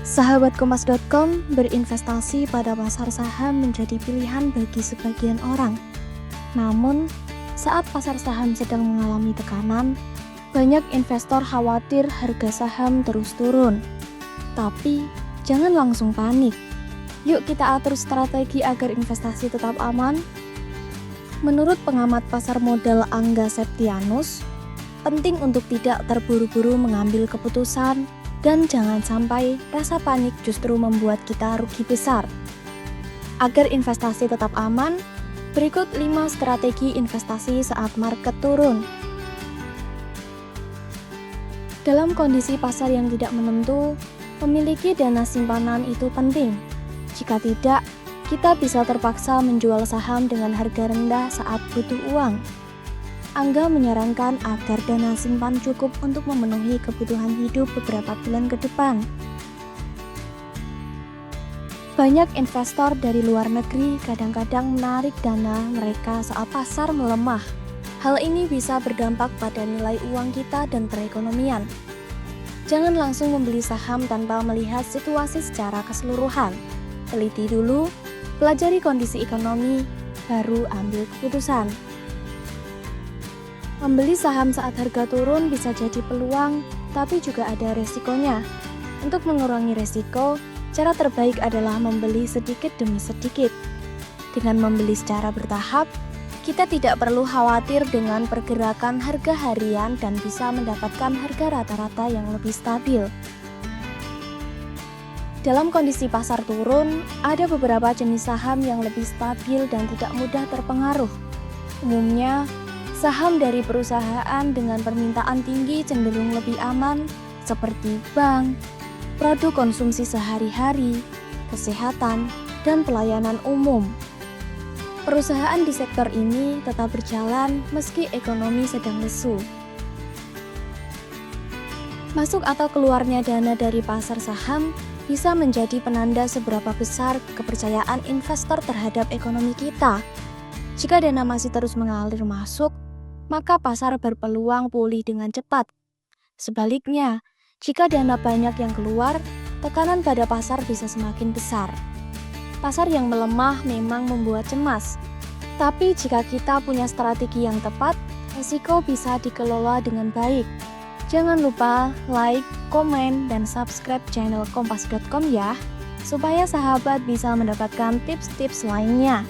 Sahabat Kompas.com, berinvestasi pada pasar saham menjadi pilihan bagi sebagian orang. Namun, saat pasar saham sedang mengalami tekanan, banyak investor khawatir harga saham terus turun. Tapi, jangan langsung panik. Yuk kita atur strategi agar investasi tetap aman. Menurut pengamat pasar modal Angga Septianus, penting untuk tidak terburu-buru mengambil keputusan dan jangan sampai rasa panik justru membuat kita rugi besar. Agar investasi tetap aman, berikut 5 strategi investasi saat market turun. Dalam kondisi pasar yang tidak menentu, memiliki dana simpanan itu penting. Jika tidak, kita bisa terpaksa menjual saham dengan harga rendah saat butuh uang. Angga menyarankan agar dana simpan cukup untuk memenuhi kebutuhan hidup beberapa bulan ke depan. Banyak investor dari luar negeri kadang-kadang menarik dana mereka saat pasar melemah. Hal ini bisa berdampak pada nilai uang kita dan perekonomian. Jangan langsung membeli saham tanpa melihat situasi secara keseluruhan. Teliti dulu, pelajari kondisi ekonomi, baru ambil keputusan. Membeli saham saat harga turun bisa jadi peluang, tapi juga ada resikonya. Untuk mengurangi resiko, cara terbaik adalah membeli sedikit demi sedikit. Dengan membeli secara bertahap, kita tidak perlu khawatir dengan pergerakan harga harian dan bisa mendapatkan harga rata-rata yang lebih stabil. Dalam kondisi pasar turun, ada beberapa jenis saham yang lebih stabil dan tidak mudah terpengaruh. Umumnya, saham dari perusahaan dengan permintaan tinggi cenderung lebih aman, seperti bank, produk konsumsi sehari-hari, kesehatan, dan pelayanan umum. Perusahaan di sektor ini tetap berjalan meski ekonomi sedang lesu. Masuk atau keluarnya dana dari pasar saham bisa menjadi penanda seberapa besar kepercayaan investor terhadap ekonomi kita. Jika dana masih terus mengalir masuk, maka pasar berpeluang pulih dengan cepat. Sebaliknya, jika dana banyak yang keluar, tekanan pada pasar bisa semakin besar. Pasar yang melemah memang membuat cemas, tapi jika kita punya strategi yang tepat, risiko bisa dikelola dengan baik. Jangan lupa like, komen, dan subscribe channel Kompas.com ya, supaya sahabat bisa mendapatkan tips-tips lainnya.